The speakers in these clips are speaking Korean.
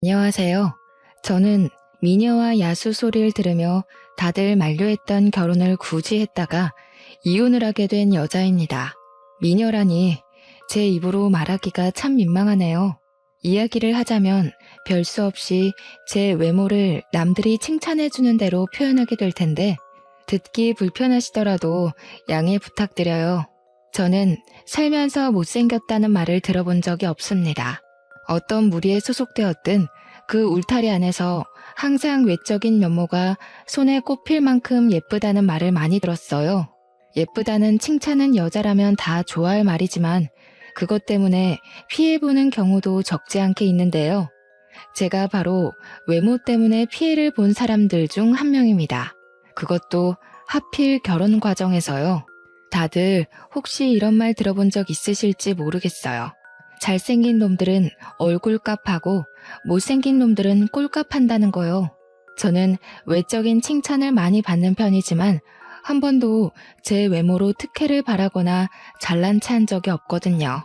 안녕하세요. 저는 미녀와 야수 소리를 들으며 다들 만류했던 결혼을 굳이 했다가 이혼을 하게 된 여자입니다. 미녀라니 제 입으로 말하기가 참 민망하네요. 이야기를 하자면 별 수 없이 제 외모를 남들이 칭찬해주는 대로 표현하게 될 텐데 듣기 불편하시더라도 양해 부탁드려요. 저는 살면서 못생겼다는 말을 들어본 적이 없습니다. 어떤 무리에 소속되었든 그 울타리 안에서 항상 외적인 면모가 손에 꼽힐 만큼 예쁘다는 말을 많이 들었어요. 예쁘다는 칭찬은 여자라면 다 좋아할 말이지만 그것 때문에 피해보는 경우도 적지 않게 있는데요. 제가 바로 외모 때문에 피해를 본 사람들 중 한 명입니다. 그것도 하필 결혼 과정에서요. 다들 혹시 이런 말 들어본 적 있으실지 모르겠어요. 잘생긴 놈들은 얼굴값하고 못생긴 놈들은 꼴값한다는 거요. 저는 외적인 칭찬을 많이 받는 편이지만 한 번도 제 외모로 특혜를 바라거나 잘난 체한 적이 없거든요.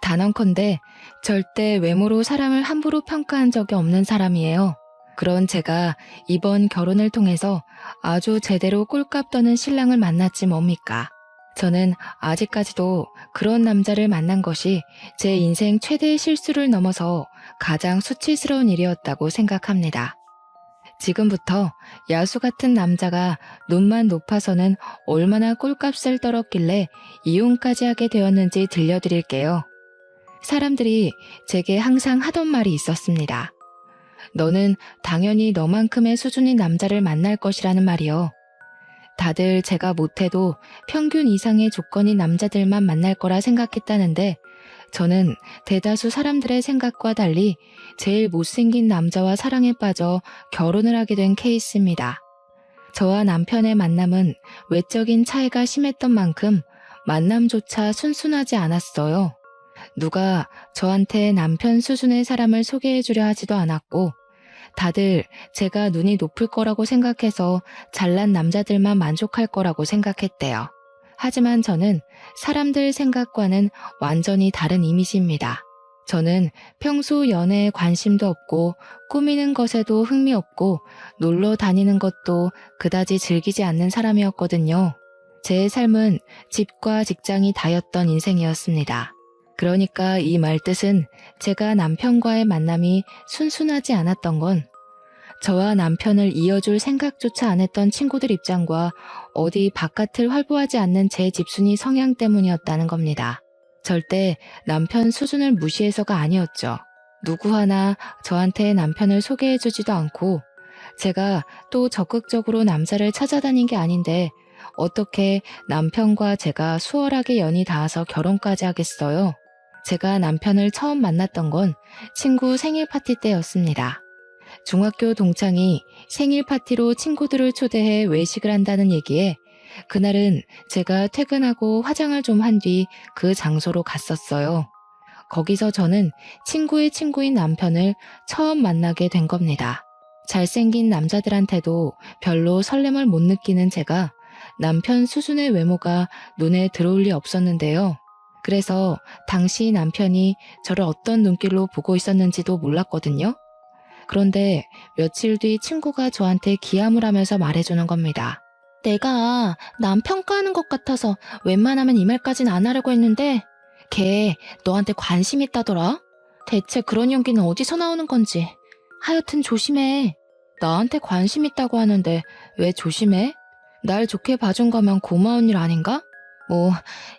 단언컨대 절대 외모로 사람을 함부로 평가한 적이 없는 사람이에요. 그런 제가 이번 결혼을 통해서 아주 제대로 꼴값 떠는 신랑을 만났지 뭡니까? 저는 아직까지도 그런 남자를 만난 것이 제 인생 최대의 실수를 넘어서 가장 수치스러운 일이었다고 생각합니다. 지금부터 야수 같은 남자가 눈만 높아서는 얼마나 꼴값을 떨었길래 이혼까지 하게 되었는지 들려드릴게요. 사람들이 제게 항상 하던 말이 있었습니다. 너는 당연히 너만큼의 수준의 남자를 만날 것이라는 말이요. 다들 제가 못해도 평균 이상의 조건인 남자들만 만날 거라 생각했다는데 저는 대다수 사람들의 생각과 달리 제일 못생긴 남자와 사랑에 빠져 결혼을 하게 된 케이스입니다. 저와 남편의 만남은 외적인 차이가 심했던 만큼 만남조차 순순하지 않았어요. 누가 저한테 남편 수준의 사람을 소개해주려 하지도 않았고 다들 제가 눈이 높을 거라고 생각해서 잘난 남자들만 만족할 거라고 생각했대요. 하지만 저는 사람들 생각과는 완전히 다른 이미지입니다. 저는 평소 연애에 관심도 없고 꾸미는 것에도 흥미 없고 놀러 다니는 것도 그다지 즐기지 않는 사람이었거든요. 제 삶은 집과 직장이 다였던 인생이었습니다. 그러니까 이 말 뜻은 제가 남편과의 만남이 순순하지 않았던 건 저와 남편을 이어줄 생각조차 안 했던 친구들 입장과 어디 바깥을 활보하지 않는 제 집순이 성향 때문이었다는 겁니다. 절대 남편 수준을 무시해서가 아니었죠. 누구 하나 저한테 남편을 소개해주지도 않고 제가 또 적극적으로 남자를 찾아다닌 게 아닌데 어떻게 남편과 제가 수월하게 연이 닿아서 결혼까지 하겠어요? 제가 남편을 처음 만났던 건 친구 생일 파티 때였습니다. 중학교 동창이 생일 파티로 친구들을 초대해 외식을 한다는 얘기에 그날은 제가 퇴근하고 화장을 좀 한 뒤 그 장소로 갔었어요. 거기서 저는 친구의 친구인 남편을 처음 만나게 된 겁니다. 잘생긴 남자들한테도 별로 설렘을 못 느끼는 제가 남편 수준의 외모가 눈에 들어올 리 없었는데요. 그래서 당시 남편이 저를 어떤 눈길로 보고 있었는지도 몰랐거든요. 그런데 며칠 뒤 친구가 저한테 기함을 하면서 말해주는 겁니다. 내가 남 평가하는 것 같아서 웬만하면 이 말까진 안 하려고 했는데 걔 너한테 관심 있다더라? 대체 그런 용기는 어디서 나오는 건지. 하여튼 조심해. 나한테 관심 있다고 하는데 왜 조심해? 날 좋게 봐준 거면 고마운 일 아닌가? 뭐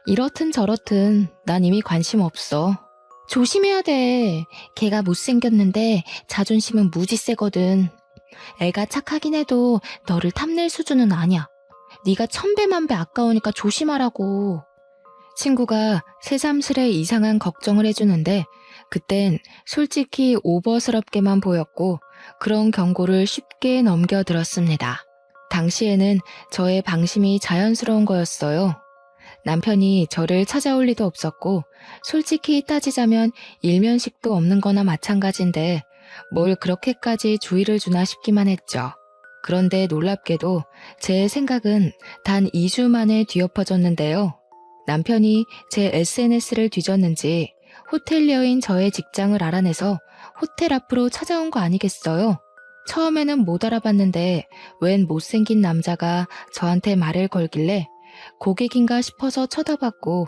이렇든 저렇든 난 이미 관심 없어. 조심해야 돼. 걔가 못생겼는데 자존심은 무지 세거든. 애가 착하긴 해도 너를 탐낼 수준은 아니야. 네가 천배만배 아까우니까 조심하라고. 친구가 새삼스레 이상한 걱정을 해주는데 그땐 솔직히 오버스럽게만 보였고 그런 경고를 쉽게 넘겨들었습니다. 당시에는 저의 방심이 자연스러운 거였어요. 남편이 저를 찾아올 리도 없었고 솔직히 따지자면 일면식도 없는 거나 마찬가지인데 뭘 그렇게까지 주의를 주나 싶기만 했죠. 그런데 놀랍게도 제 생각은 단 2주 만에 뒤엎어졌는데요. 남편이 제 SNS를 뒤졌는지 호텔리어인 저의 직장을 알아내서 호텔 앞으로 찾아온 거 아니겠어요? 처음에는 못 알아봤는데 웬 못생긴 남자가 저한테 말을 걸길래 고객인가 싶어서 쳐다봤고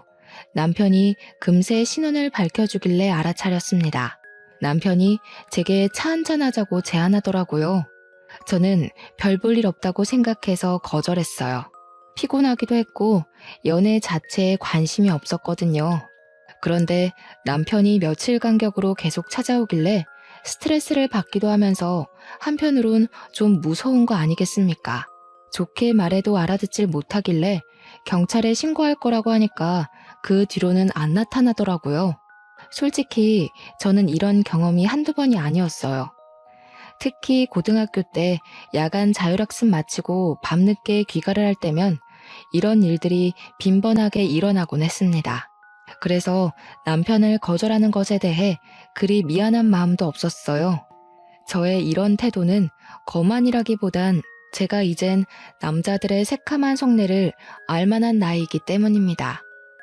남편이 금세 신원을 밝혀주길래 알아차렸습니다. 남편이 제게 차 한잔하자고 제안하더라고요. 저는 별 볼 일 없다고 생각해서 거절했어요. 피곤하기도 했고 연애 자체에 관심이 없었거든요. 그런데 남편이 며칠 간격으로 계속 찾아오길래 스트레스를 받기도 하면서 한편으론 좀 무서운 거 아니겠습니까? 좋게 말해도 알아듣질 못하길래 경찰에 신고할 거라고 하니까 그 뒤로는 안 나타나더라고요. 솔직히 저는 이런 경험이 한두 번이 아니었어요. 특히 고등학교 때 야간 자율학습 마치고 밤늦게 귀가를 할 때면 이런 일들이 빈번하게 일어나곤 했습니다. 그래서 남편을 거절하는 것에 대해 그리 미안한 마음도 없었어요. 저의 이런 태도는 거만이라기보단 제가 이젠 남자들의 새카만 속내를 알만한 나이이기 때문입니다.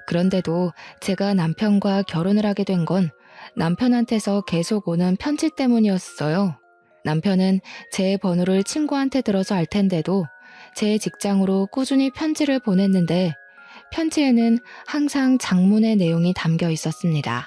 그런데도 제가 남편과 결혼을 하게 된 건 남편한테서 계속 오는 편지 때문이었어요. 남편은 제 번호를 친구한테 들어서 알 텐데도 제 직장으로 꾸준히 편지를 보냈는데 편지에는 항상 장문의 내용이 담겨 있었습니다.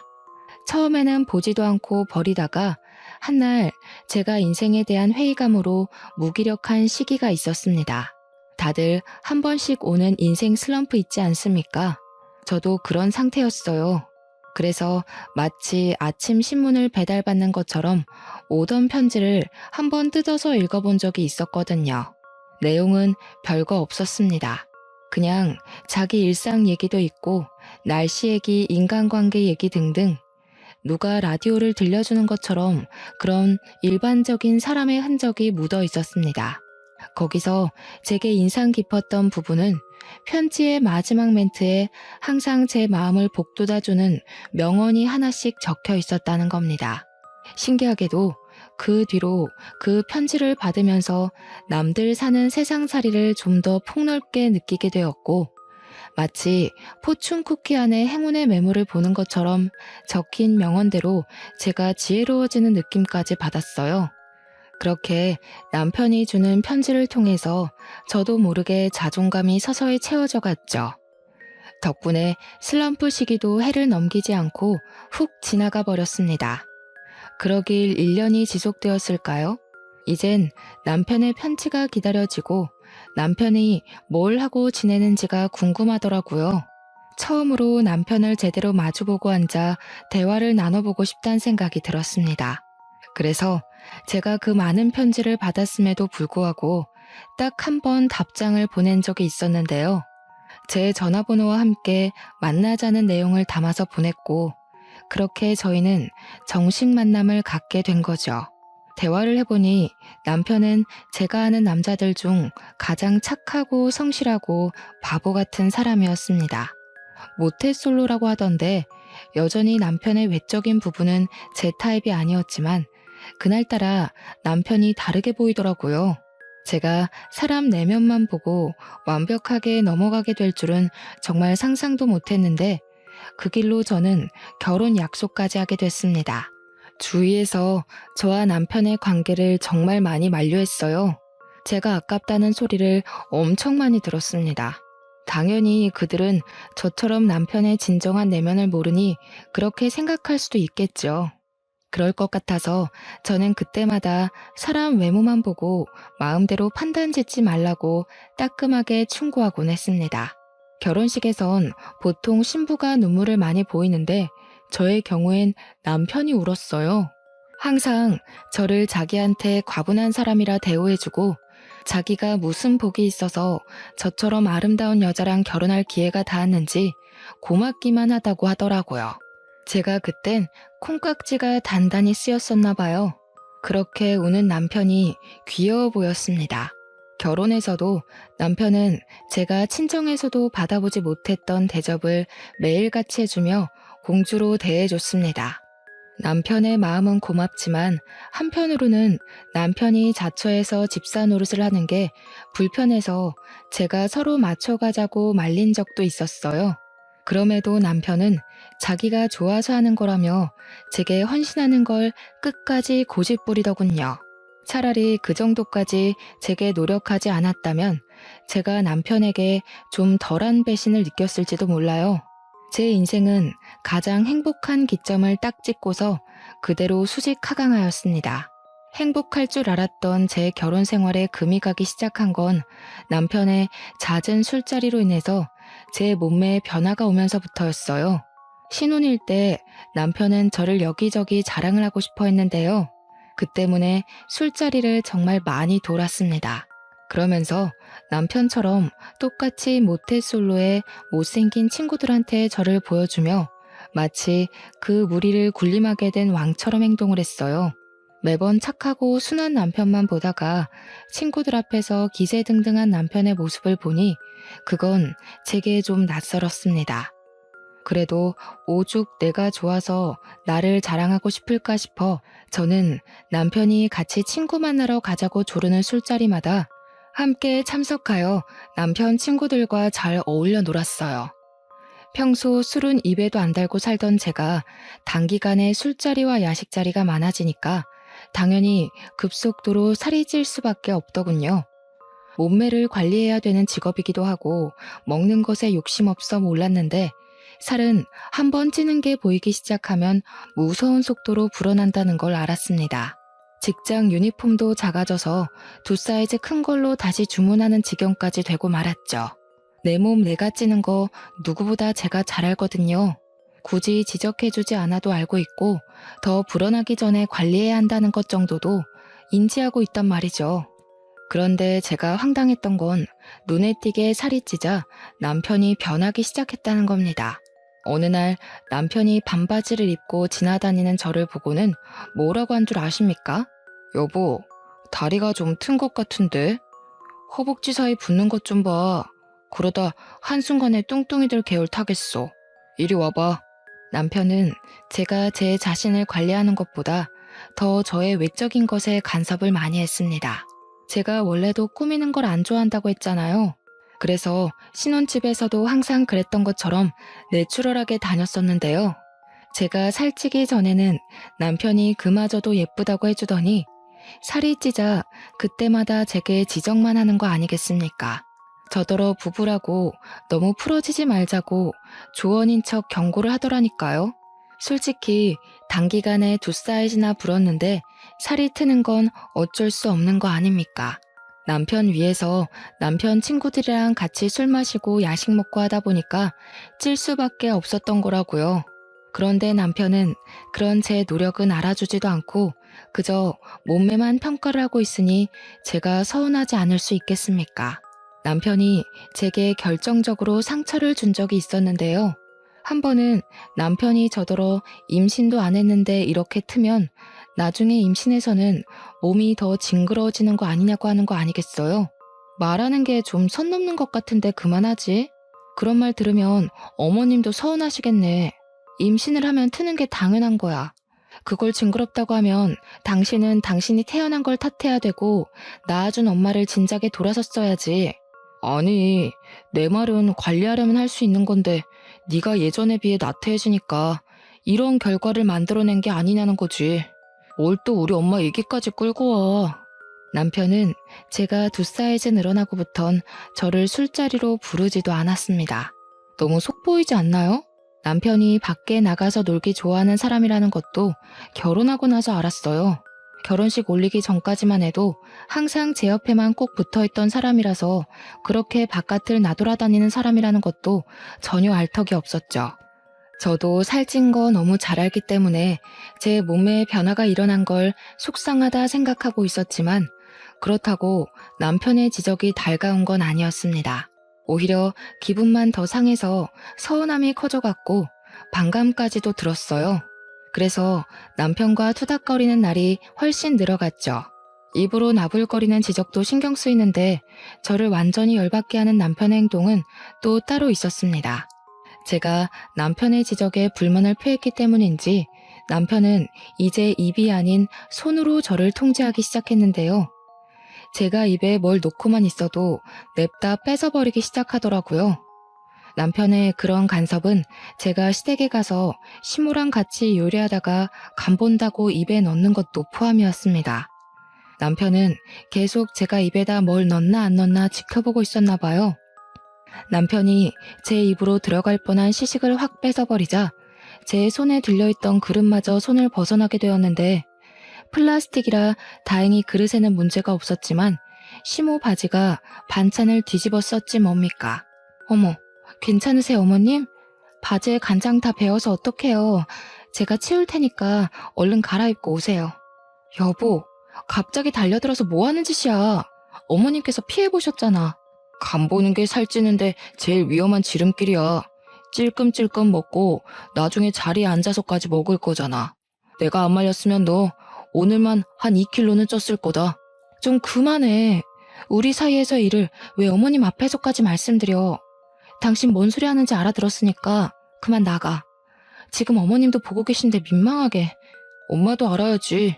처음에는 보지도 않고 버리다가 한날 제가 인생에 대한 회의감으로 무기력한 시기가 있었습니다. 다들 한 번씩 오는 인생 슬럼프 있지 않습니까? 저도 그런 상태였어요. 그래서 마치 아침 신문을 배달받는 것처럼 오던 편지를 한번 뜯어서 읽어본 적이 있었거든요. 내용은 별거 없었습니다. 그냥 자기 일상 얘기도 있고 날씨 얘기, 인간관계 얘기 등등 누가 라디오를 들려주는 것처럼 그런 일반적인 사람의 흔적이 묻어 있었습니다. 거기서 제게 인상 깊었던 부분은 편지의 마지막 멘트에 항상 제 마음을 복돋아주는 명언이 하나씩 적혀 있었다는 겁니다. 신기하게도 그 뒤로 그 편지를 받으면서 남들 사는 세상살이를 좀 더 폭넓게 느끼게 되었고 마치 포춘 쿠키 안에 행운의 매물을 보는 것처럼 적힌 명언대로 제가 지혜로워지는 느낌까지 받았어요. 그렇게 남편이 주는 편지를 통해서 저도 모르게 자존감이 서서히 채워져 갔죠. 덕분에 슬럼프 시기도 해를 넘기지 않고 훅 지나가 버렸습니다. 그러길 1년이 지속되었을까요? 이젠 남편의 편지가 기다려지고 남편이 뭘 하고 지내는지가 궁금하더라고요. 처음으로 남편을 제대로 마주보고 앉아 대화를 나눠보고 싶다는 생각이 들었습니다. 그래서 제가 그 많은 편지를 받았음에도 불구하고 딱 한 번 답장을 보낸 적이 있었는데요. 제 전화번호와 함께 만나자는 내용을 담아서 보냈고 그렇게 저희는 정식 만남을 갖게 된 거죠. 대화를 해보니 남편은 제가 아는 남자들 중 가장 착하고 성실하고 바보 같은 사람이었습니다. 모태솔로라고 하던데 여전히 남편의 외적인 부분은 제 타입이 아니었지만 그날따라 남편이 다르게 보이더라고요. 제가 사람 내면만 보고 완벽하게 넘어가게 될 줄은 정말 상상도 못했는데 그 길로 저는 결혼 약속까지 하게 됐습니다. 주위에서 저와 남편의 관계를 정말 많이 만류했어요. 제가 아깝다는 소리를 엄청 많이 들었습니다. 당연히 그들은 저처럼 남편의 진정한 내면을 모르니 그렇게 생각할 수도 있겠죠. 그럴 것 같아서 저는 그때마다 사람 외모만 보고 마음대로 판단 짓지 말라고 따끔하게 충고하곤 했습니다. 결혼식에선 보통 신부가 눈물을 많이 보이는데 저의 경우엔 남편이 울었어요. 항상 저를 자기한테 과분한 사람이라 대우해주고 자기가 무슨 복이 있어서 저처럼 아름다운 여자랑 결혼할 기회가 닿았는지 고맙기만 하다고 하더라고요. 제가 그땐 콩깍지가 단단히 쓰였었나 봐요. 그렇게 우는 남편이 귀여워 보였습니다. 결혼해서도 남편은 제가 친정에서도 받아보지 못했던 대접을 매일같이 해주며 공주로 대해줬습니다. 남편의 마음은 고맙지만 한편으로는 남편이 자처해서 집사 노릇을 하는 게 불편해서 제가 서로 맞춰가자고 말린 적도 있었어요. 그럼에도 남편은 자기가 좋아서 하는 거라며 제게 헌신하는 걸 끝까지 고집부리더군요. 차라리 그 정도까지 제게 노력하지 않았다면 제가 남편에게 좀 덜한 배신을 느꼈을지도 몰라요. 제 인생은 가장 행복한 기점을 딱 찍고서 그대로 수직 하강하였습니다. 행복할 줄 알았던 제 결혼 생활에 금이 가기 시작한 건 남편의 잦은 술자리로 인해서 제 몸매에 변화가 오면서부터였어요. 신혼일 때 남편은 저를 여기저기 자랑을 하고 싶어 했는데요. 그 때문에 술자리를 정말 많이 돌았습니다. 그러면서 남편처럼 똑같이 모태솔로의 못생긴 친구들한테 저를 보여주며 마치 그 무리를 군림하게 된 왕처럼 행동을 했어요. 매번 착하고 순한 남편만 보다가 친구들 앞에서 기세등등한 남편의 모습을 보니 그건 제게 좀 낯설었습니다. 그래도 오죽 내가 좋아서 나를 자랑하고 싶을까 싶어 저는 남편이 같이 친구 만나러 가자고 조르는 술자리마다 함께 참석하여 남편 친구들과 잘 어울려 놀았어요. 평소 술은 입에도 안 달고 살던 제가 단기간에 술자리와 야식자리가 많아지니까 당연히 급속도로 살이 찔 수밖에 없더군요. 몸매를 관리해야 되는 직업이기도 하고 먹는 것에 욕심 없어 몰랐는데 살은 한번 찌는 게 보이기 시작하면 무서운 속도로 불어난다는 걸 알았습니다. 직장 유니폼도 작아져서 2사이즈 큰 걸로 다시 주문하는 지경까지 되고 말았죠. 내 몸 내가 찌는 거 누구보다 제가 잘 알거든요. 굳이 지적해주지 않아도 알고 있고 더 불어나기 전에 관리해야 한다는 것 정도도 인지하고 있단 말이죠. 그런데 제가 황당했던 건 눈에 띄게 살이 찌자 남편이 변하기 시작했다는 겁니다. 어느 날 남편이 반바지를 입고 지나다니는 저를 보고는 뭐라고 한 줄 아십니까? 여보, 다리가 좀 튼 것 같은데? 허벅지 사이 붙는 것 좀 봐. 그러다 한순간에 뚱뚱이들 계열 타겠어. 이리 와봐. 남편은 제가 제 자신을 관리하는 것보다 더 저의 외적인 것에 간섭을 많이 했습니다. 제가 원래도 꾸미는 걸 안 좋아한다고 했잖아요. 그래서 신혼집에서도 항상 그랬던 것처럼 내추럴하게 다녔었는데요. 제가 살찌기 전에는 남편이 그마저도 예쁘다고 해주더니 살이 찌자 그때마다 제게 지적만 하는 거 아니겠습니까? 저더러 부부라고 너무 풀어지지 말자고 조언인 척 경고를 하더라니까요. 솔직히 단기간에 2사이즈나 불었는데 살이 트는 건 어쩔 수 없는 거 아닙니까? 남편 위해서 남편 친구들이랑 같이 술 마시고 야식 먹고 하다 보니까 찔 수밖에 없었던 거라고요. 그런데 남편은 그런 제 노력은 알아주지도 않고 그저 몸매만 평가를 하고 있으니 제가 서운하지 않을 수 있겠습니까? 남편이 제게 결정적으로 상처를 준 적이 있었는데요. 한 번은 남편이 저더러 임신도 안 했는데 이렇게 트면 나중에 임신해서는 몸이 더 징그러워지는 거 아니냐고 하는 거 아니겠어요? 말하는 게 좀 선 넘는 것 같은데 그만하지? 그런 말 들으면 어머님도 서운하시겠네. 임신을 하면 트는 게 당연한 거야. 그걸 징그럽다고 하면 당신은 당신이 태어난 걸 탓해야 되고 낳아준 엄마를 진작에 돌아섰어야지. 아니, 내 말은 관리하려면 할 수 있는 건데 네가 예전에 비해 나태해지니까 이런 결과를 만들어낸 게 아니냐는 거지. 뭘 또 우리 엄마 얘기까지 끌고 와. 남편은 제가 2사이즈 늘어나고부턴 저를 술자리로 부르지도 않았습니다. 너무 속보이지 않나요? 남편이 밖에 나가서 놀기 좋아하는 사람이라는 것도 결혼하고 나서 알았어요. 결혼식 올리기 전까지만 해도 항상 제 옆에만 꼭 붙어있던 사람이라서 그렇게 바깥을 나돌아다니는 사람이라는 것도 전혀 알 턱이 없었죠. 저도 살찐 거 너무 잘 알기 때문에 제 몸에 변화가 일어난 걸 속상하다 생각하고 있었지만 그렇다고 남편의 지적이 달가운 건 아니었습니다. 오히려 기분만 더 상해서 서운함이 커져갔고 반감까지도 들었어요. 그래서 남편과 투닥거리는 날이 훨씬 늘어갔죠. 입으로 나불거리는 지적도 신경 쓰이는데 저를 완전히 열받게 하는 남편의 행동은 또 따로 있었습니다. 제가 남편의 지적에 불만을 표했기 때문인지 남편은 이제 입이 아닌 손으로 저를 통제하기 시작했는데요. 제가 입에 뭘 놓고만 있어도 냅다 뺏어버리기 시작하더라고요. 남편의 그런 간섭은 제가 시댁에 가서 시모랑 같이 요리하다가 간 본다고 입에 넣는 것도 포함이었습니다. 남편은 계속 제가 입에다 뭘 넣나 안 넣나 지켜보고 있었나 봐요. 남편이 제 입으로 들어갈 뻔한 시식을 확 뺏어버리자 제 손에 들려있던 그릇마저 손을 벗어나게 되었는데, 플라스틱이라 다행히 그릇에는 문제가 없었지만 시모 바지가 반찬을 뒤집어 썼지 뭡니까. 어머, 괜찮으세요 어머님? 바지에 간장 다 배어서 어떡해요. 제가 치울 테니까 얼른 갈아입고 오세요. 여보, 갑자기 달려들어서 뭐 하는 짓이야. 어머님께서 피해보셨잖아. 간 보는 게 살찌는데 제일 위험한 지름길이야. 찔끔찔끔 먹고 나중에 자리에 앉아서까지 먹을 거잖아. 내가 안 말렸으면 너 오늘만 한 2kg는 쪘을 거다. 좀 그만해. 우리 사이에서 일을 왜 어머님 앞에서까지 말씀드려. 당신 뭔 소리 하는지 알아들었으니까 그만 나가. 지금 어머님도 보고 계신데 민망하게. 엄마도 알아야지.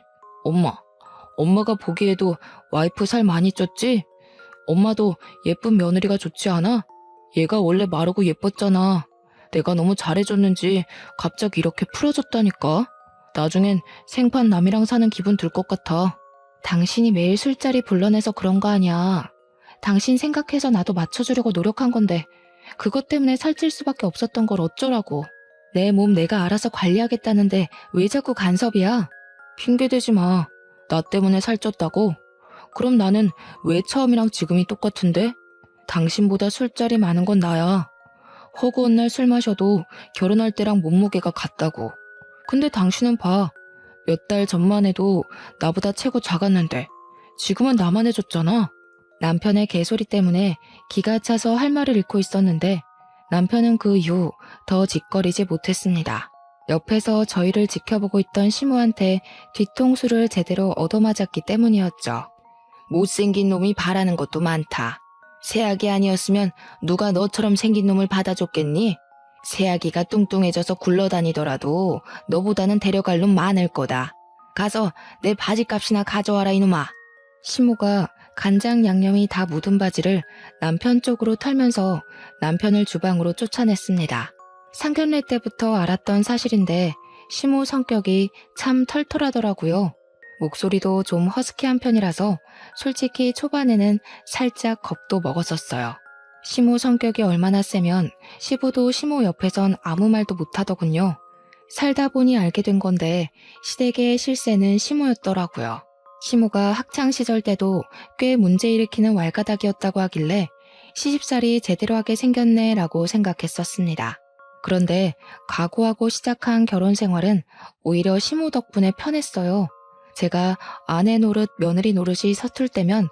엄마가 보기에도 와이프 살 많이 쪘지? 엄마도 예쁜 며느리가 좋지 않아? 얘가 원래 마르고 예뻤잖아. 내가 너무 잘해줬는지 갑자기 이렇게 풀어졌다니까. 나중엔 생판 남이랑 사는 기분 들 것 같아. 당신이 매일 술자리 불러내서 그런 거 아니야. 당신 생각해서 나도 맞춰주려고 노력한 건데 그것 때문에 살찔 수밖에 없었던 걸 어쩌라고. 내 몸 내가 알아서 관리하겠다는데 왜 자꾸 간섭이야? 핑계대지 마. 나 때문에 살쪘다고? 그럼 나는 왜 처음이랑 지금이 똑같은데? 당신보다 술자리 많은 건 나야. 허구한 날 술 마셔도 결혼할 때랑 몸무게가 같다고. 근데 당신은 봐. 몇 달 전만 해도 나보다 체구 작았는데 지금은 나만 해줬잖아. 남편의 개소리 때문에 기가 차서 할 말을 잃고 있었는데 남편은 그 이후 더 짓거리지 못했습니다. 옆에서 저희를 지켜보고 있던 시모한테 뒤통수를 제대로 얻어맞았기 때문이었죠. 못생긴 놈이 바라는 것도 많다. 새아기 아니었으면 누가 너처럼 생긴 놈을 받아줬겠니? 새아기가 뚱뚱해져서 굴러다니더라도 너보다는 데려갈 놈 많을 거다. 가서 내 바지값이나 가져와라 이놈아. 시모가 간장 양념이 다 묻은 바지를 남편 쪽으로 털면서 남편을 주방으로 쫓아냈습니다. 상견례 때부터 알았던 사실인데 시모 성격이 참 털털하더라고요. 목소리도 좀 허스키한 편이라서 솔직히 초반에는 살짝 겁도 먹었었어요. 시모 성격이 얼마나 세면 시부도 시모 옆에선 아무 말도 못하더군요. 살다 보니 알게 된 건데 시댁의 실세는 시모였더라고요. 시모가 학창시절 때도 꽤 문제 일으키는 왈가닥이었다고 하길래 시집살이 제대로 하게 생겼네 라고 생각했었습니다. 그런데 각오하고 시작한 결혼 생활은 오히려 시모 덕분에 편했어요. 제가 아내 노릇 며느리 노릇이 서툴 때면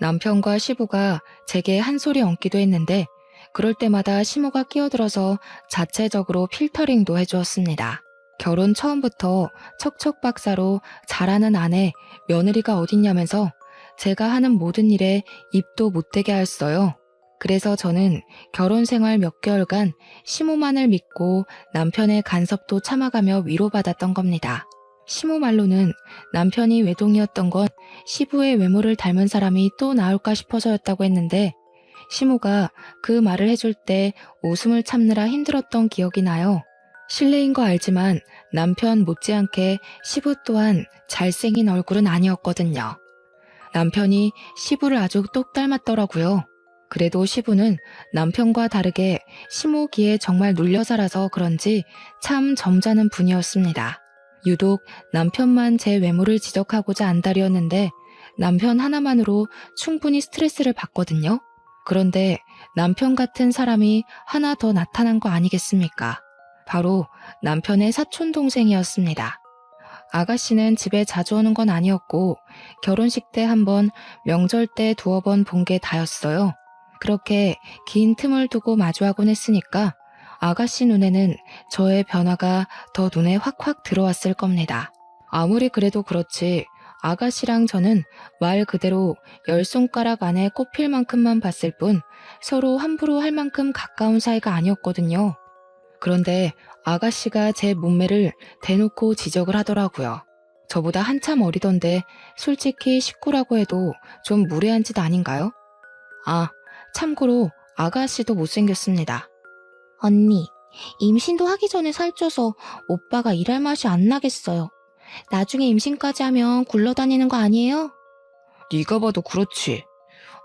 남편과 시부가 제게 한 소리 얹기도 했는데 그럴 때마다 시모가 끼어들어서 자체적으로 필터링도 해주었습니다. 결혼 처음부터 척척박사로 잘하는 아내, 며느리가 어딨냐면서 제가 하는 모든 일에 입도 못 대게 했어요. 그래서 저는 결혼 생활 몇 개월간 시모만을 믿고 남편의 간섭도 참아가며 위로받았던 겁니다. 시모 말로는 남편이 외동이었던 건 시부의 외모를 닮은 사람이 또 나올까 싶어서였다고 했는데 시모가 그 말을 해줄 때 웃음을 참느라 힘들었던 기억이 나요. 실례인 거 알지만 남편 못지않게 시부 또한 잘생긴 얼굴은 아니었거든요. 남편이 시부를 아주 똑 닮았더라고요. 그래도 시부는 남편과 다르게 시모 귀에 정말 눌려 살아서 그런지 참 점잖은 분이었습니다. 유독 남편만 제 외모를 지적하고자 안달이었는데 남편 하나만으로 충분히 스트레스를 받거든요. 그런데 남편 같은 사람이 하나 더 나타난 거 아니겠습니까? 바로 남편의 사촌 동생이었습니다. 아가씨는 집에 자주 오는 건 아니었고 결혼식 때 한 번, 명절 때 두어 번 본 게 다였어요. 그렇게 긴 틈을 두고 마주하곤 했으니까 아가씨 눈에는 저의 변화가 더 눈에 확확 들어왔을 겁니다. 아무리 그래도 그렇지 아가씨랑 저는 말 그대로 10손가락 안에 꼽힐 만큼만 봤을 뿐 서로 함부로 할 만큼 가까운 사이가 아니었거든요. 그런데 아가씨가 제 몸매를 대놓고 지적을 하더라고요. 저보다 한참 어리던데 솔직히 식구라고 해도 좀 무례한 짓 아닌가요? 아, 참고로 아가씨도 못생겼습니다. 언니, 임신도 하기 전에 살쪄서 오빠가 일할 맛이 안 나겠어요. 나중에 임신까지 하면 굴러다니는 거 아니에요? 네가 봐도 그렇지.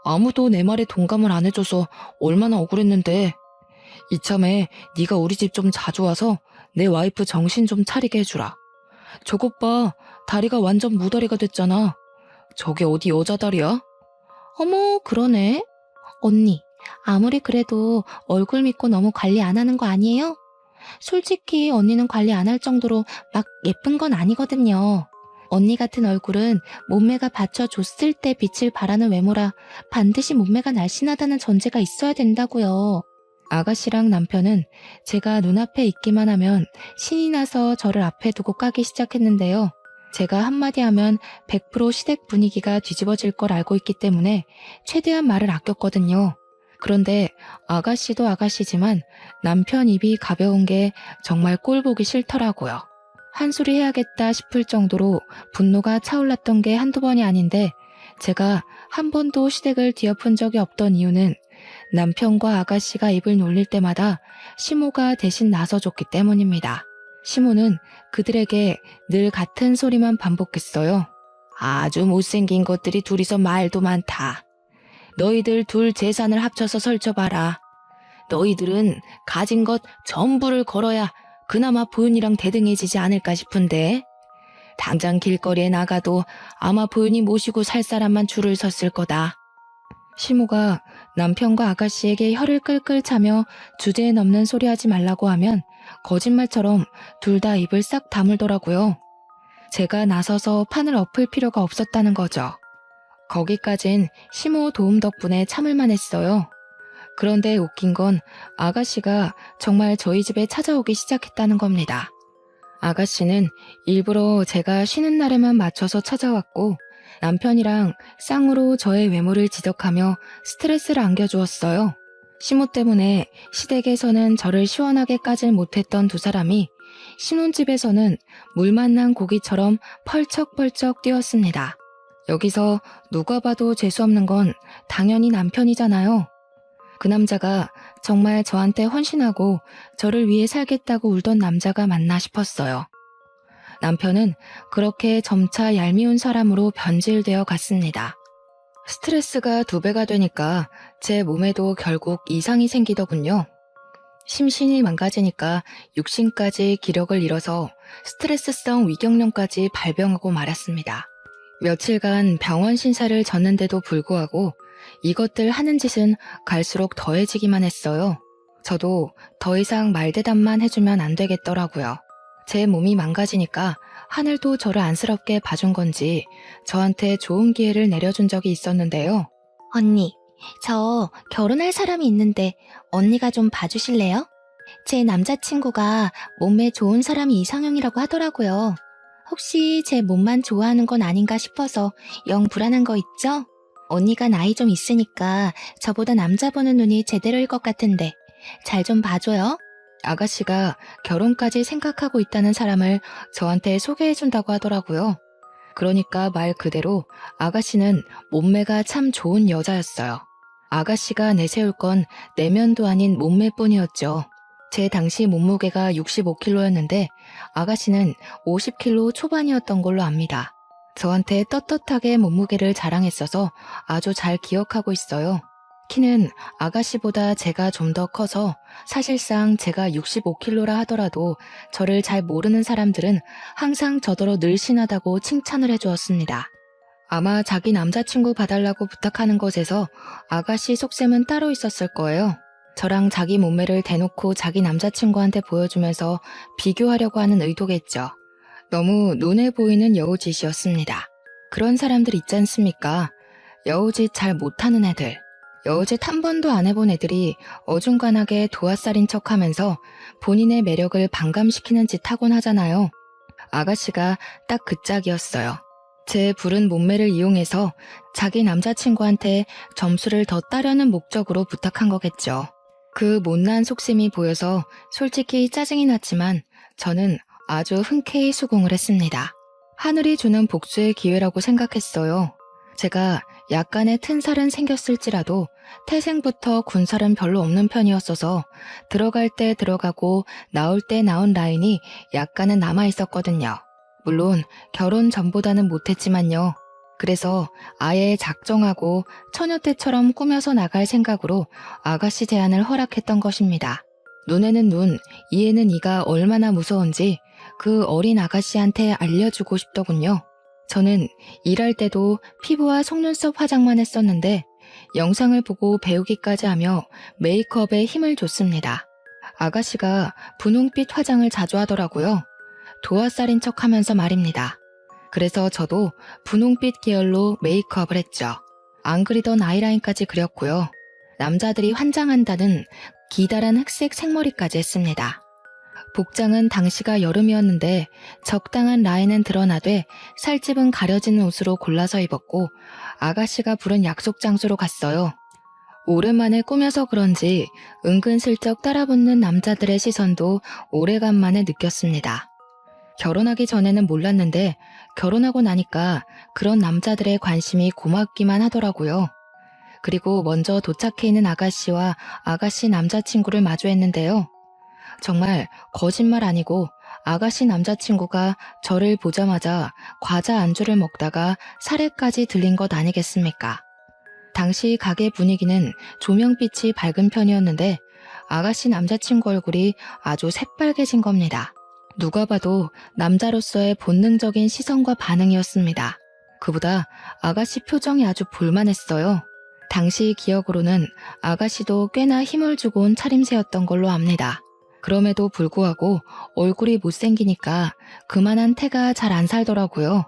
아무도 내 말에 동감을 안 해줘서 얼마나 억울했는데. 이참에 네가 우리 집 좀 자주 와서 내 와이프 정신 좀 차리게 해주라. 저것 봐, 다리가 완전 무다리가 됐잖아. 저게 어디 여자 다리야? 어머, 그러네. 언니, 아무리 그래도 얼굴 믿고 너무 관리 안 하는 거 아니에요? 솔직히 언니는 관리 안 할 정도로 막 예쁜 건 아니거든요. 언니 같은 얼굴은 몸매가 받쳐줬을 때 빛을 발하는 외모라 반드시 몸매가 날씬하다는 전제가 있어야 된다고요. 아가씨랑 남편은 제가 눈앞에 있기만 하면 신이 나서 저를 앞에 두고 까기 시작했는데요. 제가 한마디 하면 100% 시댁 분위기가 뒤집어질 걸 알고 있기 때문에 최대한 말을 아꼈거든요. 그런데 아가씨도 아가씨지만 남편 입이 가벼운 게 정말 꼴 보기 싫더라고요. 한 소리 해야겠다 싶을 정도로 분노가 차올랐던 게 한두 번이 아닌데 제가 한 번도 시댁을 뒤엎은 적이 없던 이유는 남편과 아가씨가 입을 놀릴 때마다 시모가 대신 나서줬기 때문입니다. 시모는 그들에게 늘 같은 소리만 반복했어요. 아주 못생긴 것들이 둘이서 말도 많다. 너희들 둘 재산을 합쳐서 설쳐봐라. 너희들은 가진 것 전부를 걸어야 그나마 보윤이랑 대등해지지 않을까 싶은데 당장 길거리에 나가도 아마 보윤이 모시고 살 사람만 줄을 섰을 거다. 시모가 남편과 아가씨에게 혀를 끌끌 차며 주제에 넘는 소리 하지 말라고 하면 거짓말처럼 둘 다 입을 싹 다물더라고요. 제가 나서서 판을 엎을 필요가 없었다는 거죠. 거기까진 시모 도움 덕분에 참을만 했어요. 그런데 웃긴 건 아가씨가 정말 저희 집에 찾아오기 시작했다는 겁니다. 아가씨는 일부러 제가 쉬는 날에만 맞춰서 찾아왔고 남편이랑 쌍으로 저의 외모를 지적하며 스트레스를 안겨주었어요. 시모 때문에 시댁에서는 저를 시원하게 까질 못했던 두 사람이 신혼집에서는 물 만난 고기처럼 펄쩍펄쩍 뛰었습니다. 여기서 누가 봐도 재수없는 건 당연히 남편이잖아요. 그 남자가 정말 저한테 헌신하고 저를 위해 살겠다고 울던 남자가 맞나 싶었어요. 남편은 그렇게 점차 얄미운 사람으로 변질되어 갔습니다. 스트레스가 2배가 되니까 제 몸에도 결국 이상이 생기더군요. 심신이 망가지니까 육신까지 기력을 잃어서 스트레스성 위경련까지 발병하고 말았습니다. 며칠간 병원 신사를 졌는데도 불구하고 이것들 하는 짓은 갈수록 더해지기만 했어요. 저도 더 이상 말대답만 해주면 안 되겠더라고요. 제 몸이 망가지니까 하늘도 저를 안쓰럽게 봐준 건지 저한테 좋은 기회를 내려준 적이 있었는데요. 언니, 저 결혼할 사람이 있는데 언니가 좀 봐주실래요? 제 남자친구가 몸매 좋은 사람이 이상형이라고 하더라고요. 혹시 제 몸만 좋아하는 건 아닌가 싶어서 영 불안한 거 있죠? 언니가 나이 좀 있으니까 저보다 남자 보는 눈이 제대로일 것 같은데 잘 좀 봐줘요. 아가씨가 결혼까지 생각하고 있다는 사람을 저한테 소개해준다고 하더라고요. 그러니까 말 그대로 아가씨는 몸매가 참 좋은 여자였어요. 아가씨가 내세울 건 내면도 아닌 몸매뿐이었죠. 제 당시 몸무게가 65kg였는데 아가씨는 50kg 초반이었던 걸로 압니다. 저한테 떳떳하게 몸무게를 자랑했어서 아주 잘 기억하고 있어요. 키는 아가씨보다 제가 좀 더 커서 사실상 제가 65kg라 하더라도 저를 잘 모르는 사람들은 항상 저더러 늘씬하다고 칭찬을 해주었습니다. 아마 자기 남자친구 봐달라고 부탁하는 것에서 아가씨 속셈은 따로 있었을 거예요. 저랑 자기 몸매를 대놓고 자기 남자친구한테 보여주면서 비교하려고 하는 의도겠죠. 너무 눈에 보이는 여우짓이었습니다. 그런 사람들 있지 않습니까? 여우짓 잘 못하는 애들. 여우짓 한 번도 안 해본 애들이 어중간하게 도화살인 척하면서 본인의 매력을 반감시키는 짓 하곤 하잖아요. 아가씨가 딱 그 짝이었어요. 제 부른 몸매를 이용해서 자기 남자친구한테 점수를 더 따려는 목적으로 부탁한 거겠죠. 그 못난 속셈이 보여서 솔직히 짜증이 났지만 저는 아주 흔쾌히 수긍을 했습니다. 하늘이 주는 복수의 기회라고 생각했어요. 제가 약간의 튼살은 생겼을지라도 태생부터 군살은 별로 없는 편이었어서 들어갈 때 들어가고 나올 때 나온 라인이 약간은 남아 있었거든요. 물론 결혼 전보다는 못했지만요. 그래서 아예 작정하고 처녀 때처럼 꾸며서 나갈 생각으로 아가씨 제안을 허락했던 것입니다. 눈에는 눈, 이에는 이가 얼마나 무서운지 그 어린 아가씨한테 알려주고 싶더군요. 저는 일할 때도 피부와 속눈썹 화장만 했었는데 영상을 보고 배우기까지 하며 메이크업에 힘을 줬습니다. 아가씨가 분홍빛 화장을 자주 하더라고요. 도화살인 척 하면서 말입니다. 그래서 저도 분홍빛 계열로 메이크업을 했죠. 안 그리던 아이라인까지 그렸고요. 남자들이 환장한다는 기다란 흑색 생머리까지 했습니다. 복장은 당시가 여름이었는데 적당한 라인은 드러나되 살집은 가려지는 옷으로 골라서 입었고 아가씨가 부른 약속 장소로 갔어요. 오랜만에 꾸며서 그런지 은근슬쩍 따라붙는 남자들의 시선도 오래간만에 느꼈습니다. 결혼하기 전에는 몰랐는데 결혼하고 나니까 그런 남자들의 관심이 고맙기만 하더라고요. 그리고 먼저 도착해 있는 아가씨와 아가씨 남자친구를 마주했는데요. 정말 거짓말 아니고 아가씨 남자친구가 저를 보자마자 과자 안주를 먹다가 사례까지 들린 것 아니겠습니까? 당시 가게 분위기는 조명빛이 밝은 편이었는데 아가씨 남자친구 얼굴이 아주 새빨개진 겁니다. 누가 봐도 남자로서의 본능적인 시선과 반응이었습니다. 그보다 아가씨 표정이 아주 볼만했어요. 당시 기억으로는 아가씨도 꽤나 힘을 주고 온 차림새였던 걸로 압니다. 그럼에도 불구하고 얼굴이 못생기니까 그만한 태가 잘 안 살더라고요.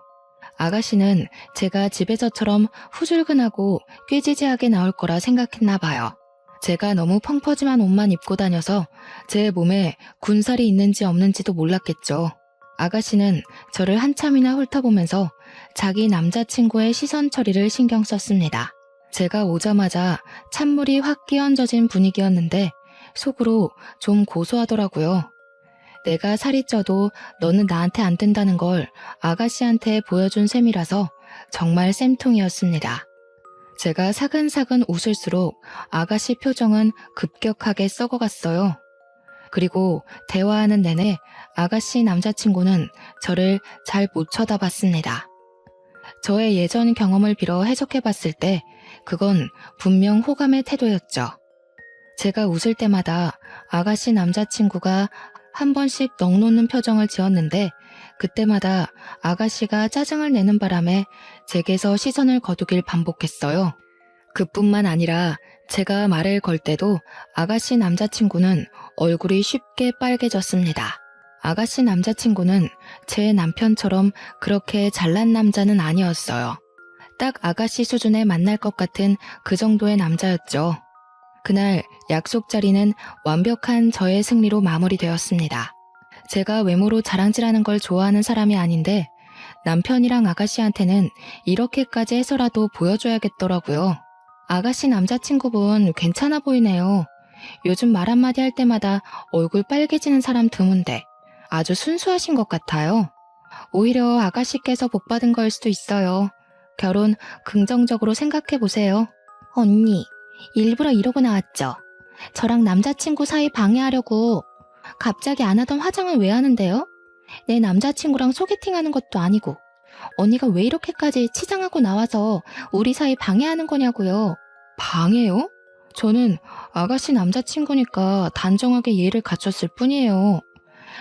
아가씨는 제가 집에서처럼 후줄근하고 꾀지지하게 나올 거라 생각했나 봐요. 제가 너무 펑퍼짐한 옷만 입고 다녀서 제 몸에 군살이 있는지 없는지도 몰랐겠죠. 아가씨는 저를 한참이나 훑어보면서 자기 남자친구의 시선 처리를 신경 썼습니다. 제가 오자마자 찬물이 확 끼얹어진 분위기였는데 속으로 좀 고소하더라고요. 내가 살이 쪄도 너는 나한테 안 된다는 걸 아가씨한테 보여준 셈이라서 정말 쌤통이었습니다. 제가 사근사근 웃을수록 아가씨 표정은 급격하게 썩어갔어요. 그리고 대화하는 내내 아가씨 남자친구는 저를 잘 못 쳐다봤습니다. 저의 예전 경험을 빌어 해석해봤을 때 그건 분명 호감의 태도였죠. 제가 웃을 때마다 아가씨 남자친구가 한 번씩 넋 놓는 표정을 지었는데 그때마다 아가씨가 짜증을 내는 바람에 제게서 시선을 거두길 반복했어요. 그뿐만 아니라 제가 말을 걸 때도 아가씨 남자친구는 얼굴이 쉽게 빨개졌습니다. 아가씨 남자친구는 제 남편처럼 그렇게 잘난 남자는 아니었어요. 딱 아가씨 수준에 만날 것 같은 그 정도의 남자였죠. 그날 약속 자리는 완벽한 저의 승리로 마무리되었습니다. 제가 외모로 자랑질하는 걸 좋아하는 사람이 아닌데 남편이랑 아가씨한테는 이렇게까지 해서라도 보여줘야겠더라고요. 아가씨 남자친구분 괜찮아 보이네요. 요즘 말 한마디 할 때마다 얼굴 빨개지는 사람 드문데 아주 순수하신 것 같아요. 오히려 아가씨께서 복받은 거일 수도 있어요. 결혼 긍정적으로 생각해 보세요. 언니, 일부러 이러고 나왔죠? 저랑 남자친구 사이 방해하려고. 갑자기 안 하던 화장을 왜 하는데요? 내 남자친구랑 소개팅하는 것도 아니고 언니가 왜 이렇게까지 치장하고 나와서 우리 사이 방해하는 거냐고요. 방해요? 저는 아가씨 남자친구니까 단정하게 예의를 갖췄을 뿐이에요.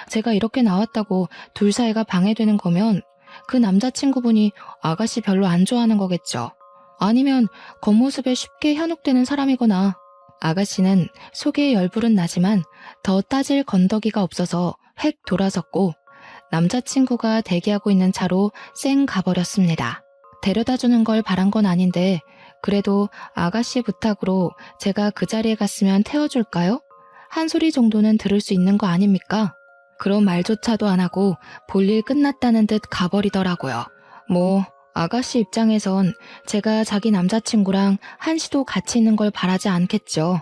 제가 이렇게 나왔다고 둘 사이가 방해되는 거면 그 남자친구분이 아가씨 별로 안 좋아하는 거겠죠. 아니면 겉모습에 쉽게 현혹되는 사람이거나. 아가씨는 속에 열불은 나지만 더 따질 건더기가 없어서 획 돌아섰고 남자친구가 대기하고 있는 차로 쌩 가버렸습니다. 데려다주는 걸 바란 건 아닌데 그래도 아가씨 부탁으로 제가 그 자리에 갔으면 태워줄까요? 한 소리 정도는 들을 수 있는 거 아닙니까? 그런 말조차도 안 하고 볼일 끝났다는 듯 가버리더라고요. 아가씨 입장에선 제가 자기 남자친구랑 한시도 같이 있는 걸 바라지 않겠죠.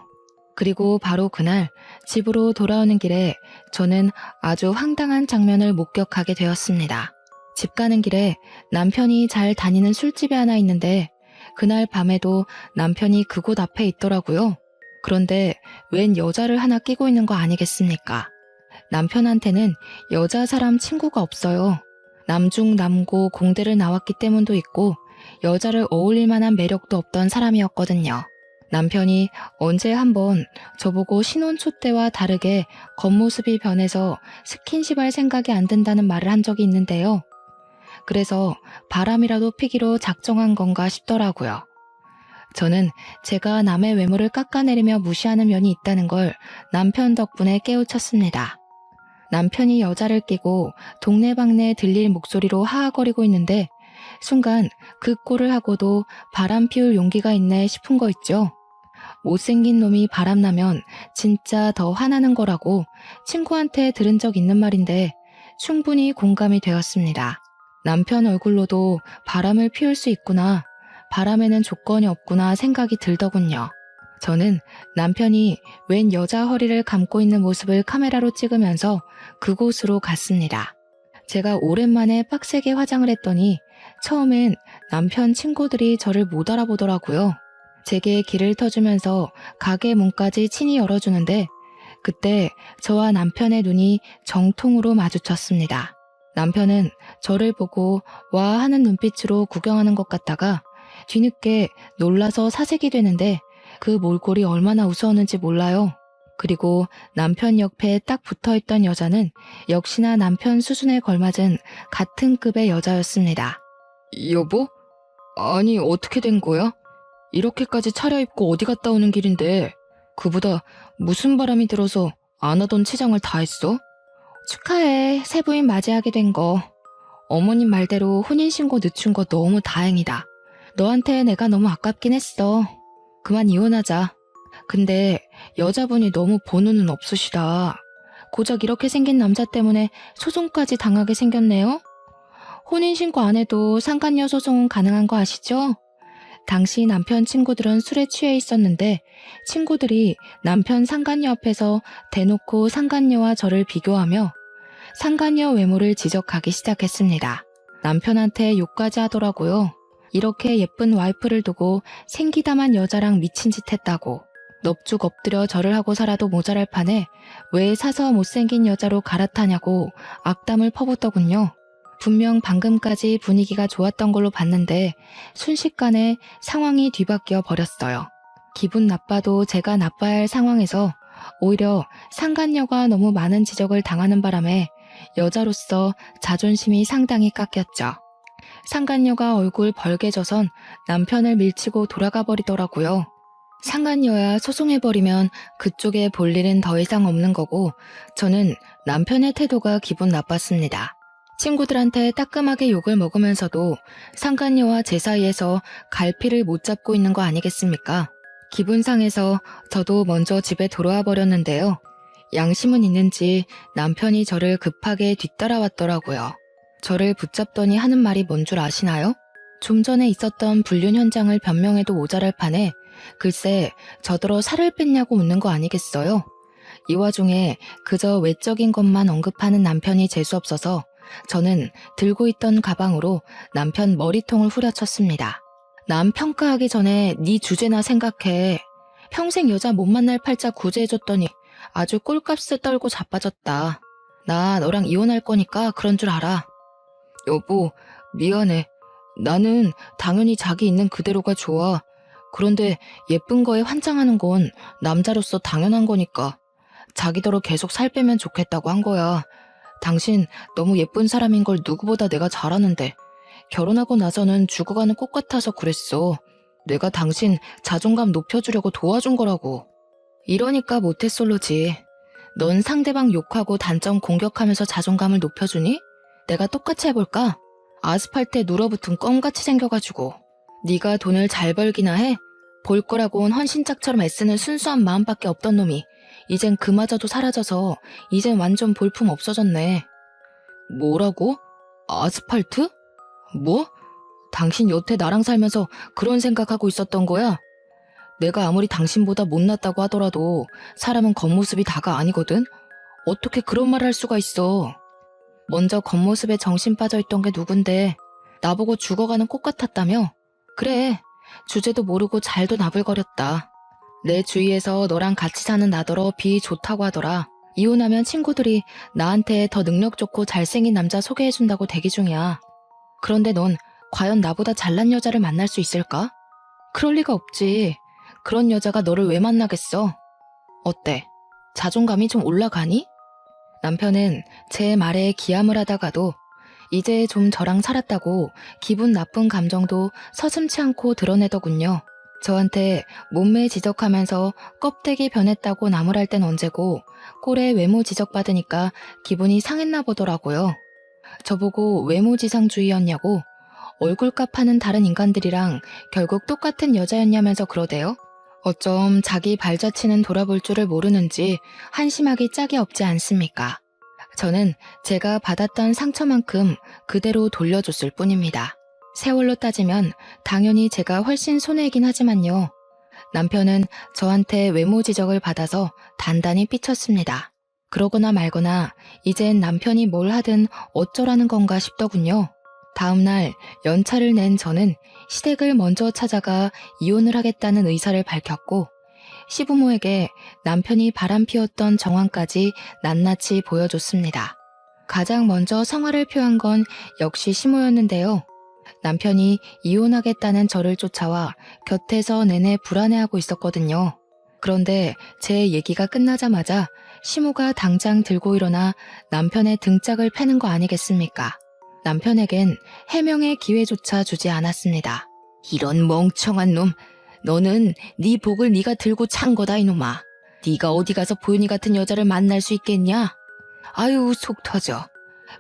그리고 바로 그날 집으로 돌아오는 길에 저는 아주 황당한 장면을 목격하게 되었습니다. 집 가는 길에 남편이 잘 다니는 술집이 하나 있는데 그날 밤에도 남편이 그곳 앞에 있더라고요. 그런데 웬 여자를 하나 끼고 있는 거 아니겠습니까? 남편한테는 여자 사람 친구가 없어요. 남중 남고 공대를 나왔기 때문도 있고 여자를 어울릴 만한 매력도 없던 사람이었거든요. 남편이 언제 한번 저보고 신혼초 때와 다르게 겉모습이 변해서 스킨십할 생각이 안 든다는 말을 한 적이 있는데요. 그래서 바람이라도 피기로 작정한 건가 싶더라고요. 저는 제가 남의 외모를 깎아내리며 무시하는 면이 있다는 걸 남편 덕분에 깨우쳤습니다. 남편이 여자를 끼고 동네방네 들릴 목소리로 하하거리고 있는데 순간 그 꼴을 하고도 바람 피울 용기가 있네 싶은 거 있죠. 못생긴 놈이 바람나면 진짜 더 화나는 거라고 친구한테 들은 적 있는 말인데 충분히 공감이 되었습니다. 남편 얼굴로도 바람을 피울 수 있구나, 바람에는 조건이 없구나 생각이 들더군요. 저는 남편이 웬 여자 허리를 감고 있는 모습을 카메라로 찍으면서 그곳으로 갔습니다. 제가 오랜만에 빡세게 화장을 했더니 처음엔 남편 친구들이 저를 못 알아보더라고요. 제게 길을 터주면서 가게 문까지 친히 열어주는데 그때 저와 남편의 눈이 정통으로 마주쳤습니다. 남편은 저를 보고 와 하는 눈빛으로 구경하는 것 같다가 뒤늦게 놀라서 사색이 되는데 그 몰골이 얼마나 우스웠는지 몰라요. 그리고 남편 옆에 딱 붙어있던 여자는 역시나 남편 수준에 걸맞은 같은 급의 여자였습니다. 여보? 아니 어떻게 된 거야? 이렇게까지 차려입고 어디 갔다 오는 길인데 그보다 무슨 바람이 들어서 안 하던 치장을 다 했어? 축하해, 새 부인 맞이하게 된 거. 어머님 말대로 혼인신고 늦춘 거 너무 다행이다. 너한테 내가 너무 아깝긴 했어. 그만 이혼하자. 근데 여자분이 너무 본우는 없으시다. 고작 이렇게 생긴 남자 때문에 소송까지 당하게 생겼네요. 혼인신고 안 해도 상간녀 소송은 가능한 거 아시죠? 당시 남편 친구들은 술에 취해 있었는데 친구들이 남편 상간녀 앞에서 대놓고 상간녀와 저를 비교하며 상간녀 외모를 지적하기 시작했습니다. 남편한테 욕까지 하더라고요. 이렇게 예쁜 와이프를 두고 생기다만 여자랑 미친 짓 했다고. 넙죽 엎드려 절을 하고 살아도 모자랄 판에 왜 사서 못생긴 여자로 갈아타냐고 악담을 퍼붓더군요. 분명 방금까지 분위기가 좋았던 걸로 봤는데 순식간에 상황이 뒤바뀌어 버렸어요. 기분 나빠도 제가 나빠야 할 상황에서 오히려 상간녀가 너무 많은 지적을 당하는 바람에 여자로서 자존심이 상당히 깎였죠. 상간녀가 얼굴 벌개져선 남편을 밀치고 돌아가 버리더라고요. 상간녀야 소송해버리면 그쪽에 볼 일은 더 이상 없는 거고 저는 남편의 태도가 기분 나빴습니다. 친구들한테 따끔하게 욕을 먹으면서도 상간녀와 제 사이에서 갈피를 못 잡고 있는 거 아니겠습니까? 기분 상해서 저도 먼저 집에 돌아와 버렸는데요. 양심은 있는지 남편이 저를 급하게 뒤따라왔더라고요. 저를 붙잡더니 하는 말이 뭔 줄 아시나요? 좀 전에 있었던 불륜 현장을 변명해도 모자랄 판에 글쎄 저더러 살을 뺐냐고 묻는 거 아니겠어요? 이 와중에 그저 외적인 것만 언급하는 남편이 재수없어서 저는 들고 있던 가방으로 남편 머리통을 후려쳤습니다. 남 평가하기 전에 네 주제나 생각해. 평생 여자 못 만날 팔자 구제해줬더니 아주 꼴값을 떨고 자빠졌다. 나 너랑 이혼할 거니까 그런 줄 알아. 여보, 미안해. 나는 당연히 자기 있는 그대로가 좋아. 그런데 예쁜 거에 환장하는 건 남자로서 당연한 거니까. 자기더러 계속 살 빼면 좋겠다고 한 거야. 당신 너무 예쁜 사람인 걸 누구보다 내가 잘 아는데 결혼하고 나서는 죽어가는 꽃 같아서 그랬어. 내가 당신 자존감 높여주려고 도와준 거라고. 이러니까 모태솔로지. 넌 상대방 욕하고 단점 공격하면서 자존감을 높여주니? 내가 똑같이 해볼까? 아스팔트에 눌어붙은 껌같이 생겨가지고. 네가 돈을 잘 벌기나 해? 볼 거라고는 헌신짝처럼 애쓰는 순수한 마음밖에 없던 놈이 이젠 그마저도 사라져서 이젠 완전 볼품 없어졌네. 뭐라고? 아스팔트? 뭐? 당신 여태 나랑 살면서 그런 생각하고 있었던 거야? 내가 아무리 당신보다 못났다고 하더라도 사람은 겉모습이 다가 아니거든? 어떻게 그런 말을 할 수가 있어? 먼저 겉모습에 정신 빠져있던 게 누군데 나보고 죽어가는 꽃 같았다며? 그래, 주제도 모르고 잘도 나불거렸다. 내 주위에서 너랑 같이 사는 나더러 비 좋다고 하더라. 이혼하면 친구들이 나한테 더 능력 좋고 잘생긴 남자 소개해준다고 대기 중이야. 그런데 넌 과연 나보다 잘난 여자를 만날 수 있을까? 그럴 리가 없지. 그런 여자가 너를 왜 만나겠어? 어때? 자존감이 좀 올라가니? 남편은 제 말에 기함을 하다가도 이제 좀 저랑 살았다고 기분 나쁜 감정도 서슴지 않고 드러내더군요. 저한테 몸매 지적하면서 껍데기 변했다고 나무랄 땐 언제고 꼴에 외모 지적받으니까 기분이 상했나 보더라고요. 저보고 외모지상주의였냐고 얼굴값 하는 다른 인간들이랑 결국 똑같은 여자였냐면서 그러대요. 어쩜 자기 발자취는 돌아볼 줄을 모르는지 한심하기 짝이 없지 않습니까? 저는 제가 받았던 상처만큼 그대로 돌려줬을 뿐입니다. 세월로 따지면 당연히 제가 훨씬 손해이긴 하지만요. 남편은 저한테 외모 지적을 받아서 단단히 삐쳤습니다. 그러거나 말거나 이젠 남편이 뭘 하든 어쩌라는 건가 싶더군요. 다음날 연차를 낸 저는 시댁을 먼저 찾아가 이혼을 하겠다는 의사를 밝혔고 시부모에게 남편이 바람피웠던 정황까지 낱낱이 보여줬습니다. 가장 먼저 성화를 표한 건 역시 시모였는데요. 남편이 이혼하겠다는 저를 쫓아와 곁에서 내내 불안해하고 있었거든요. 그런데 제 얘기가 끝나자마자 시모가 당장 들고 일어나 남편의 등짝을 패는 거 아니겠습니까? 남편에겐 해명의 기회조차 주지 않았습니다. 이런 멍청한 놈, 너는 네 복을 네가 들고 찬 거다 이놈아. 네가 어디 가서 보윤이 같은 여자를 만날 수 있겠냐? 아유 속 터져.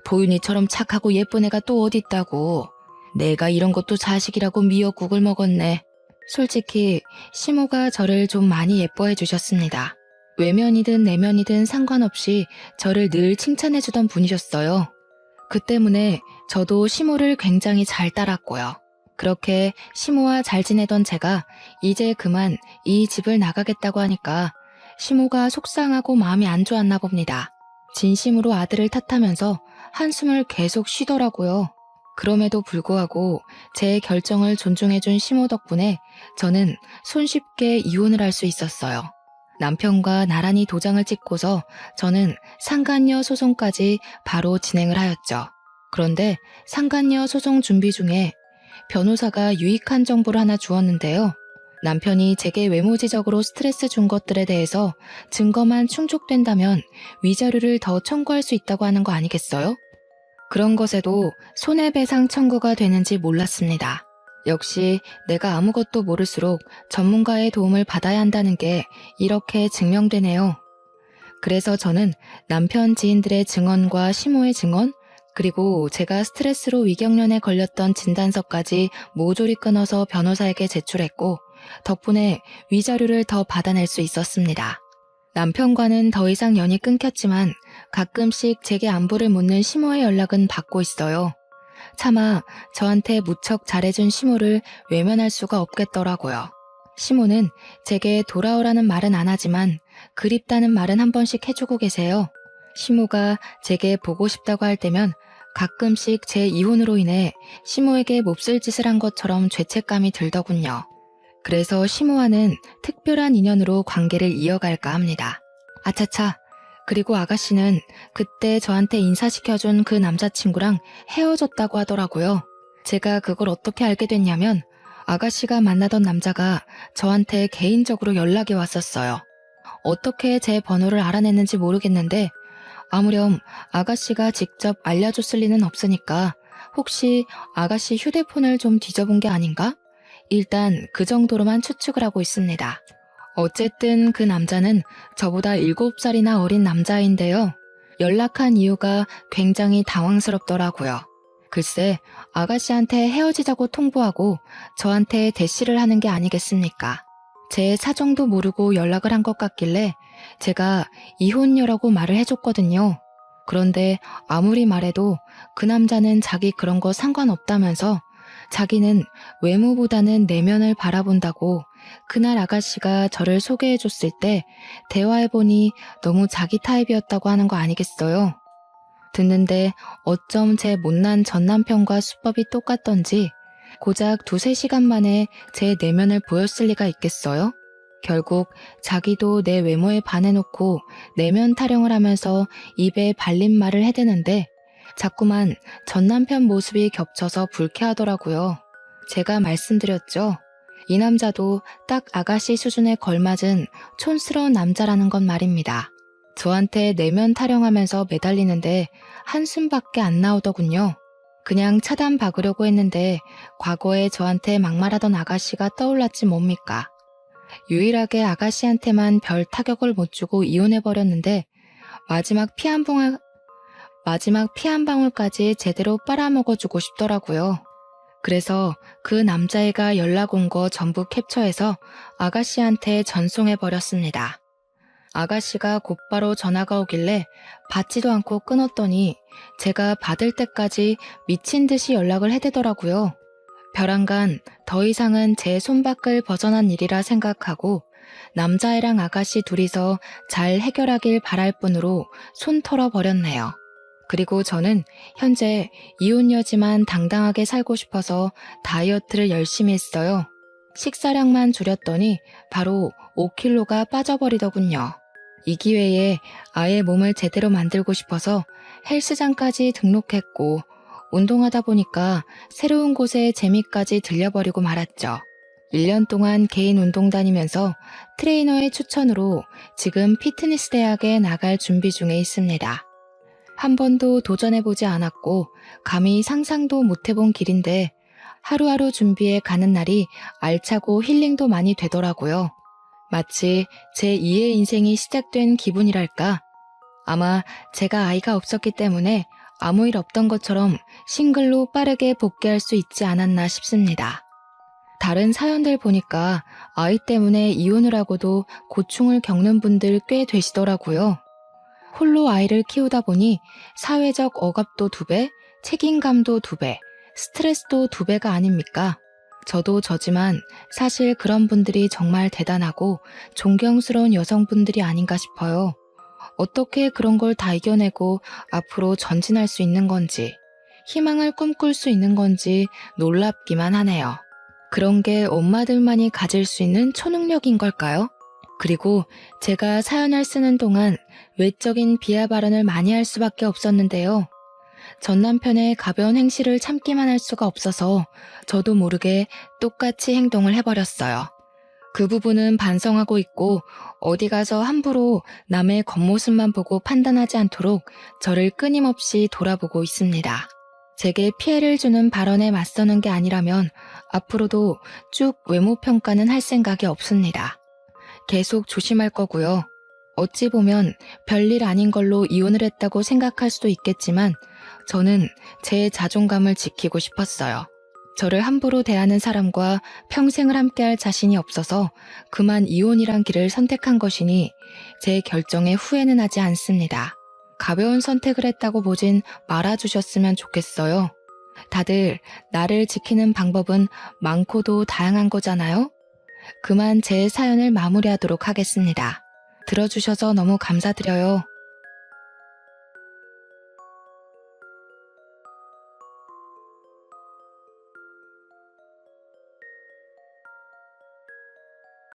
보윤이처럼 착하고 예쁜 애가 또 어디 있다고. 내가 이런 것도 자식이라고 미역국을 먹었네. 솔직히 시모가 저를 좀 많이 예뻐해 주셨습니다. 외면이든 내면이든 상관없이 저를 늘 칭찬해주던 분이셨어요. 그 때문에 저도 시모를 굉장히 잘 따랐고요. 그렇게 시모와 잘 지내던 제가 이제 그만 이 집을 나가겠다고 하니까 시모가 속상하고 마음이 안 좋았나 봅니다. 진심으로 아들을 탓하면서 한숨을 계속 쉬더라고요. 그럼에도 불구하고 제 결정을 존중해준 시모 덕분에 저는 손쉽게 이혼을 할 수 있었어요. 남편과 나란히 도장을 찍고서 저는 상간녀 소송까지 바로 진행을 하였죠. 그런데 상간녀 소송 준비 중에 변호사가 유익한 정보를 하나 주었는데요. 남편이 제게 외모 지적으로 스트레스 준 것들에 대해서 증거만 충족된다면 위자료를 더 청구할 수 있다고 하는 거 아니겠어요? 그런 것에도 손해배상 청구가 되는지 몰랐습니다. 역시 내가 아무것도 모를수록 전문가의 도움을 받아야 한다는 게 이렇게 증명되네요. 그래서 저는 남편 지인들의 증언과 시모의 증언, 그리고 제가 스트레스로 위경련에 걸렸던 진단서까지 모조리 끊어서 변호사에게 제출했고 덕분에 위자료를 더 받아낼 수 있었습니다. 남편과는 더 이상 연이 끊겼지만 가끔씩 제게 안부를 묻는 시모의 연락은 받고 있어요. 차마 저한테 무척 잘해준 시모를 외면할 수가 없겠더라고요. 시모는 제게 돌아오라는 말은 안 하지만 그립다는 말은 한 번씩 해주고 계세요. 시모가 제게 보고 싶다고 할 때면 가끔씩 제 이혼으로 인해 시모에게 몹쓸 짓을 한 것처럼 죄책감이 들더군요. 그래서 시모와는 특별한 인연으로 관계를 이어갈까 합니다. 아차차, 그리고 아가씨는 그때 저한테 인사시켜준 그 남자친구랑 헤어졌다고 하더라고요. 제가 그걸 어떻게 알게 됐냐면 아가씨가 만나던 남자가 저한테 개인적으로 연락이 왔었어요. 어떻게 제 번호를 알아냈는지 모르겠는데 아무렴 아가씨가 직접 알려줬을 리는 없으니까 혹시 아가씨 휴대폰을 좀 뒤져본 게 아닌가? 일단 그 정도로만 추측을 하고 있습니다. 어쨌든 그 남자는 저보다 7살이나 어린 남자인데요. 연락한 이유가 굉장히 당황스럽더라고요. 글쎄, 아가씨한테 헤어지자고 통보하고 저한테 대시를 하는 게 아니겠습니까? 제 사정도 모르고 연락을 한 것 같길래 제가 이혼녀라고 말을 해줬거든요. 그런데 아무리 말해도 그 남자는 자기 그런 거 상관없다면서 자기는 외모보다는 내면을 바라본다고 그날 아가씨가 저를 소개해줬을 때 대화해보니 너무 자기 타입이었다고 하는 거 아니겠어요? 듣는데 어쩜 제 못난 전남편과 수법이 똑같던지 고작 2-3시간 만에 제 내면을 보였을 리가 있겠어요? 결국 자기도 내 외모에 반해놓고 내면 타령을 하면서 입에 발린 말을 해대는데 자꾸만 전 남편 모습이 겹쳐서 불쾌하더라고요. 제가 말씀드렸죠. 이 남자도 딱 아가씨 수준에 걸맞은 촌스러운 남자라는 건 말입니다. 저한테 내면 타령하면서 매달리는데 한숨밖에 안 나오더군요. 그냥 차단 박으려고 했는데 과거에 저한테 막말하던 아가씨가 떠올랐지 뭡니까. 유일하게 아가씨한테만 별 타격을 못 주고 이혼해버렸는데 마지막 피 한 방울까지 제대로 빨아먹어주고 싶더라고요. 그래서 그 남자애가 연락 온 거 전부 캡처해서 아가씨한테 전송해버렸습니다. 아가씨가 곧바로 전화가 오길래 받지도 않고 끊었더니 제가 받을 때까지 미친 듯이 연락을 해대더라고요. 벼랑간 더 이상은 제 손밖을 벗어난 일이라 생각하고 남자애랑 아가씨 둘이서 잘 해결하길 바랄 뿐으로 손 털어버렸네요. 그리고 저는 현재 이혼녀지만 당당하게 살고 싶어서 다이어트를 열심히 했어요. 식사량만 줄였더니 바로 5kg가 빠져버리더군요. 이 기회에 아예 몸을 제대로 만들고 싶어서 헬스장까지 등록했고 운동하다 보니까 새로운 곳에 재미까지 들려버리고 말았죠. 1년 동안 개인 운동 다니면서 트레이너의 추천으로 지금 피트니스 대학에 나갈 준비 중에 있습니다. 한 번도 도전해보지 않았고 감히 상상도 못해본 길인데 하루하루 준비해 가는 날이 알차고 힐링도 많이 되더라고요. 마치 제2의 인생이 시작된 기분이랄까. 아마 제가 아이가 없었기 때문에 아무 일 없던 것처럼 싱글로 빠르게 복귀할 수 있지 않았나 싶습니다. 다른 사연들 보니까 아이 때문에 이혼을 하고도 고충을 겪는 분들 꽤 되시더라고요. 홀로 아이를 키우다 보니 사회적 억압도 2배, 책임감도 2배, 스트레스도 2배가 아닙니까? 저도 저지만 사실 그런 분들이 정말 대단하고 존경스러운 여성분들이 아닌가 싶어요. 어떻게 그런 걸 다 이겨내고 앞으로 전진할 수 있는 건지, 희망을 꿈꿀 수 있는 건지 놀랍기만 하네요. 그런 게 엄마들만이 가질 수 있는 초능력인 걸까요? 그리고 제가 사연을 쓰는 동안 외적인 비하 발언을 많이 할 수밖에 없었는데요. 전 남편의 가벼운 행실을 참기만 할 수가 없어서 저도 모르게 똑같이 행동을 해버렸어요. 그 부분은 반성하고 있고 어디 가서 함부로 남의 겉모습만 보고 판단하지 않도록 저를 끊임없이 돌아보고 있습니다. 제게 피해를 주는 발언에 맞서는 게 아니라면 앞으로도 쭉 외모 평가는 할 생각이 없습니다. 계속 조심할 거고요. 어찌 보면 별일 아닌 걸로 이혼을 했다고 생각할 수도 있겠지만 저는 제 자존감을 지키고 싶었어요. 저를 함부로 대하는 사람과 평생을 함께할 자신이 없어서 그만 이혼이란 길을 선택한 것이니 제 결정에 후회는 하지 않습니다. 가벼운 선택을 했다고 보진 말아주셨으면 좋겠어요. 다들 나를 지키는 방법은 많고도 다양한 거잖아요? 그만 제 사연을 마무리하도록 하겠습니다. 들어주셔서 너무 감사드려요.